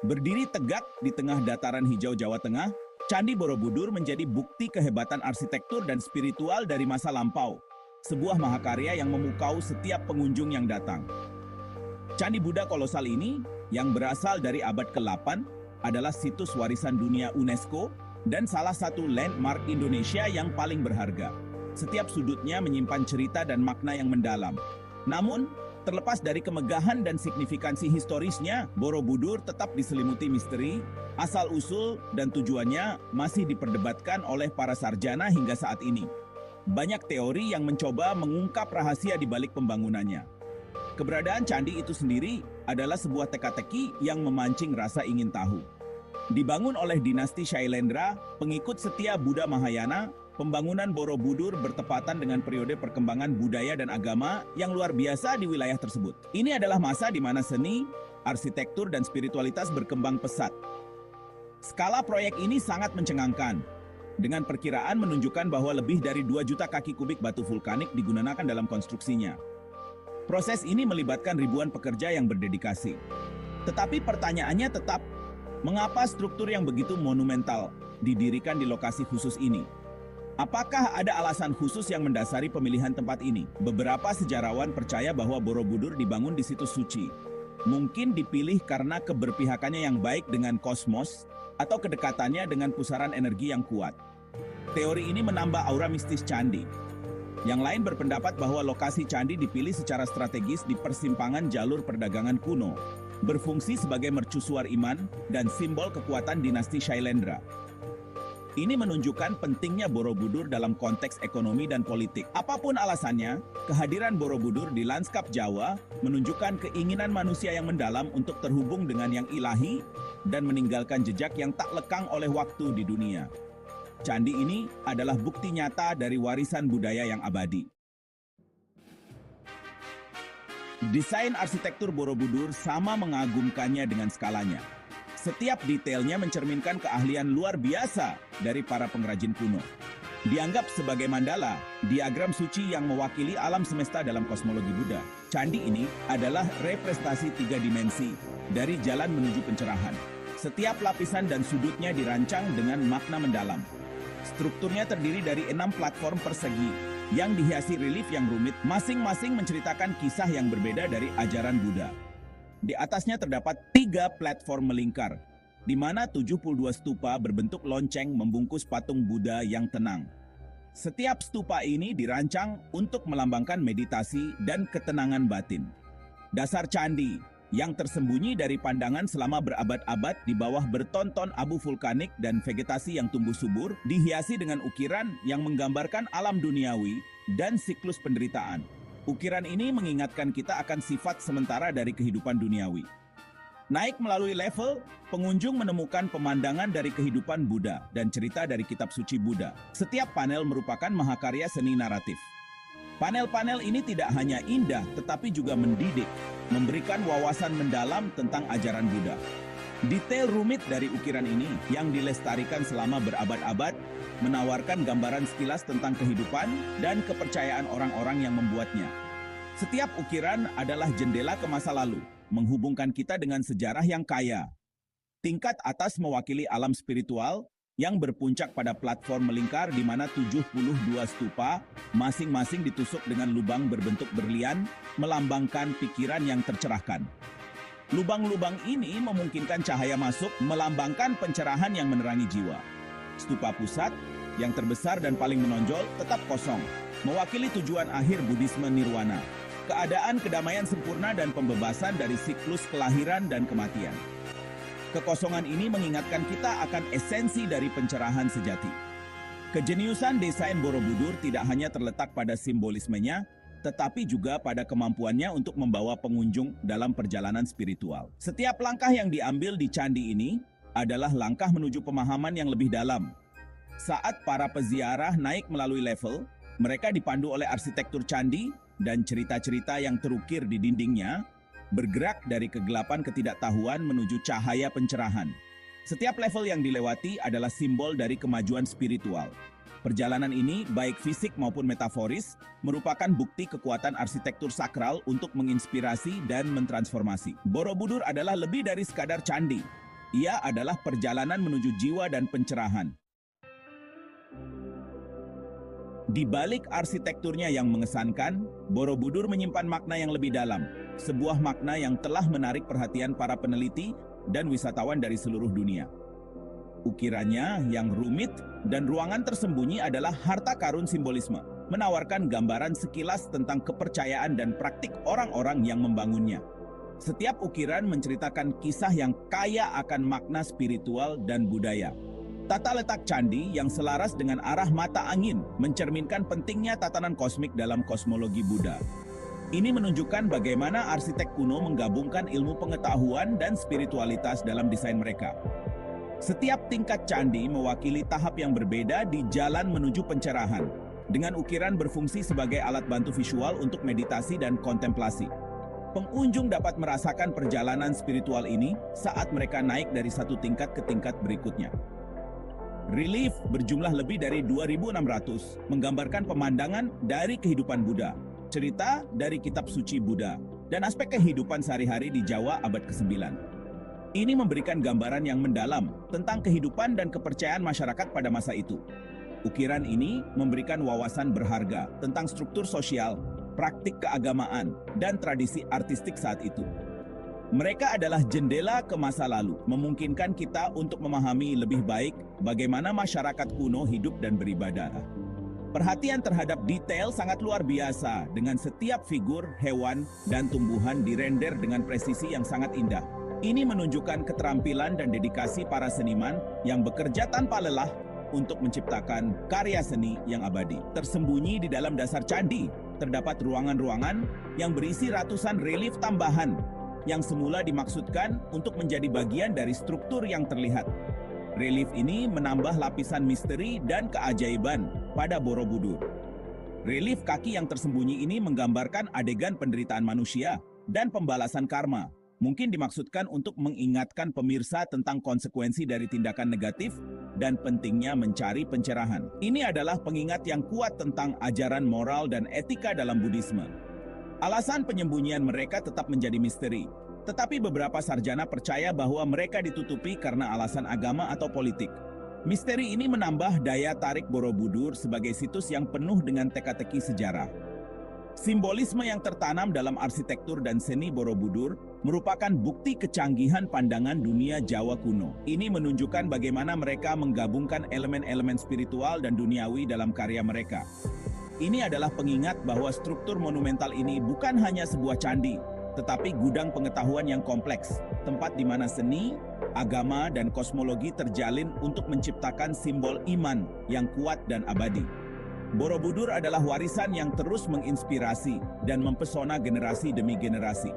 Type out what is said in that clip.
Berdiri tegak di tengah dataran hijau Jawa Tengah, Candi Borobudur menjadi bukti kehebatan arsitektur dan spiritual dari masa lampau. Sebuah mahakarya yang memukau setiap pengunjung yang datang. Candi Buddha kolosal ini, yang berasal dari abad ke-8, adalah situs warisan dunia UNESCO dan salah satu landmark Indonesia yang paling berharga. Setiap sudutnya menyimpan cerita dan makna yang mendalam. Namun, terlepas dari kemegahan dan signifikansi historisnya, Borobudur tetap diselimuti misteri, asal-usul dan tujuannya masih diperdebatkan oleh para sarjana hingga saat ini. Banyak teori yang mencoba mengungkap rahasia di balik pembangunannya. Keberadaan candi itu sendiri adalah sebuah teka-teki yang memancing rasa ingin tahu. Dibangun oleh dinasti Shailendra, pengikut setia Buddha Mahayana, pembangunan Borobudur bertepatan dengan periode perkembangan budaya dan agama yang luar biasa di wilayah tersebut. Ini adalah masa di mana seni, arsitektur, dan spiritualitas berkembang pesat. Skala proyek ini sangat mencengangkan, dengan perkiraan menunjukkan bahwa lebih dari 2 juta kaki kubik batu vulkanik digunakan dalam konstruksinya. Proses ini melibatkan ribuan pekerja yang berdedikasi. Tetapi pertanyaannya tetap, mengapa struktur yang begitu monumental didirikan di lokasi khusus ini? Apakah ada alasan khusus yang mendasari pemilihan tempat ini? Beberapa sejarawan percaya bahwa Borobudur dibangun di situs suci. Mungkin dipilih karena keberpihakannya yang baik dengan kosmos atau kedekatannya dengan pusaran energi yang kuat. Teori ini menambah aura mistis candi. Yang lain berpendapat bahwa lokasi candi dipilih secara strategis di persimpangan jalur perdagangan kuno, berfungsi sebagai mercusuar iman dan simbol kekuatan dinasti Shailendra. Ini menunjukkan pentingnya Borobudur dalam konteks ekonomi dan politik. Apapun alasannya, kehadiran Borobudur di lanskap Jawa menunjukkan keinginan manusia yang mendalam untuk terhubung dengan yang ilahi dan meninggalkan jejak yang tak lekang oleh waktu di dunia. Candi ini adalah bukti nyata dari warisan budaya yang abadi. Desain arsitektur Borobudur sama mengagumkannya dengan skalanya. Setiap detailnya mencerminkan keahlian luar biasa dari para pengrajin kuno. Dianggap sebagai mandala, diagram suci yang mewakili alam semesta dalam kosmologi Buddha. Candi ini adalah representasi 3 dimensi dari jalan menuju pencerahan. Setiap lapisan dan sudutnya dirancang dengan makna mendalam. Strukturnya terdiri dari 6 platform persegi yang dihiasi relief yang rumit, masing-masing menceritakan kisah yang berbeda dari ajaran Buddha. Di atasnya terdapat 3 platform melingkar, di mana 72 stupa berbentuk lonceng membungkus patung Buddha yang tenang. Setiap stupa ini dirancang untuk melambangkan meditasi dan ketenangan batin. Dasar candi yang tersembunyi dari pandangan selama berabad-abad di bawah bertonton abu vulkanik dan vegetasi yang tumbuh subur, dihiasi dengan ukiran yang menggambarkan alam duniawi dan siklus penderitaan. Ukiran ini mengingatkan kita akan sifat sementara dari kehidupan duniawi. Naik melalui level, pengunjung menemukan pemandangan dari kehidupan Buddha dan cerita dari kitab suci Buddha. Setiap panel merupakan mahakarya seni naratif. Panel-panel ini tidak hanya indah, tetapi juga mendidik, memberikan wawasan mendalam tentang ajaran Buddha. Detail rumit dari ukiran ini yang dilestarikan selama berabad-abad menawarkan gambaran sekilas tentang kehidupan dan kepercayaan orang-orang yang membuatnya. Setiap ukiran adalah jendela ke masa lalu, menghubungkan kita dengan sejarah yang kaya. Tingkat atas mewakili alam spiritual yang berpuncak pada platform melingkar di mana 72 stupa masing-masing ditusuk dengan lubang berbentuk berlian melambangkan pikiran yang tercerahkan. Lubang-lubang ini memungkinkan cahaya masuk melambangkan pencerahan yang menerangi jiwa. Stupa pusat yang terbesar dan paling menonjol tetap kosong, mewakili tujuan akhir Buddhisme Nirwana, keadaan kedamaian sempurna dan pembebasan dari siklus kelahiran dan kematian. Kekosongan ini mengingatkan kita akan esensi dari pencerahan sejati. Kejeniusan desain Borobudur tidak hanya terletak pada simbolismenya, tetapi juga pada kemampuannya untuk membawa pengunjung dalam perjalanan spiritual. Setiap langkah yang diambil di candi ini adalah langkah menuju pemahaman yang lebih dalam. Saat para peziarah naik melalui level, mereka dipandu oleh arsitektur candi dan cerita-cerita yang terukir di dindingnya, bergerak dari kegelapan ketidaktahuan menuju cahaya pencerahan. Setiap level yang dilewati adalah simbol dari kemajuan spiritual. Perjalanan ini, baik fisik maupun metaforis, merupakan bukti kekuatan arsitektur sakral untuk menginspirasi dan mentransformasi. Borobudur adalah lebih dari sekadar candi. Ia adalah perjalanan menuju jiwa dan pencerahan. Di balik arsitekturnya yang mengesankan, Borobudur menyimpan makna yang lebih dalam, sebuah makna yang telah menarik perhatian para peneliti dan wisatawan dari seluruh dunia. Ukirannya yang rumit dan ruangan tersembunyi adalah harta karun simbolisme, menawarkan gambaran sekilas tentang kepercayaan dan praktik orang-orang yang membangunnya. Setiap ukiran menceritakan kisah yang kaya akan makna spiritual dan budaya. Tata letak candi yang selaras dengan arah mata angin mencerminkan pentingnya tatanan kosmik dalam kosmologi Buddha. Ini menunjukkan bagaimana arsitek kuno menggabungkan ilmu pengetahuan dan spiritualitas dalam desain mereka. Setiap tingkat candi mewakili tahap yang berbeda di jalan menuju pencerahan, dengan ukiran berfungsi sebagai alat bantu visual untuk meditasi dan kontemplasi. Pengunjung dapat merasakan perjalanan spiritual ini saat mereka naik dari satu tingkat ke tingkat berikutnya. Relief berjumlah lebih dari 2.600 menggambarkan pemandangan dari kehidupan Buddha, cerita dari kitab suci Buddha, dan aspek kehidupan sehari-hari di Jawa abad ke-9. Ini memberikan gambaran yang mendalam tentang kehidupan dan kepercayaan masyarakat pada masa itu. Ukiran ini memberikan wawasan berharga tentang struktur sosial, praktik keagamaan, dan tradisi artistik saat itu. Mereka adalah jendela ke masa lalu, memungkinkan kita untuk memahami lebih baik bagaimana masyarakat kuno hidup dan beribadah. Perhatian terhadap detail sangat luar biasa, dengan setiap figur, hewan, dan tumbuhan dirender dengan presisi yang sangat indah. Ini menunjukkan keterampilan dan dedikasi para seniman yang bekerja tanpa lelah untuk menciptakan karya seni yang abadi. Tersembunyi di dalam dasar candi, terdapat ruangan-ruangan yang berisi ratusan relief tambahan yang semula dimaksudkan untuk menjadi bagian dari struktur yang terlihat. Relief ini menambah lapisan misteri dan keajaiban pada Borobudur. Relief kaki yang tersembunyi ini menggambarkan adegan penderitaan manusia dan pembalasan karma. Mungkin dimaksudkan untuk mengingatkan pemirsa tentang konsekuensi dari tindakan negatif dan pentingnya mencari pencerahan. Ini adalah pengingat yang kuat tentang ajaran moral dan etika dalam Buddhisme. Alasan penyembunyian mereka tetap menjadi misteri, tetapi beberapa sarjana percaya bahwa mereka ditutupi karena alasan agama atau politik. Misteri ini menambah daya tarik Borobudur sebagai situs yang penuh dengan teka-teki sejarah. Simbolisme yang tertanam dalam arsitektur dan seni Borobudur merupakan bukti kecanggihan pandangan dunia Jawa kuno. Ini menunjukkan bagaimana mereka menggabungkan elemen-elemen spiritual dan duniawi dalam karya mereka. Ini adalah pengingat bahwa struktur monumental ini bukan hanya sebuah candi, tetapi gudang pengetahuan yang kompleks, tempat di mana seni, agama, dan kosmologi terjalin untuk menciptakan simbol iman yang kuat dan abadi. Borobudur adalah warisan yang terus menginspirasi dan mempesona generasi demi generasi.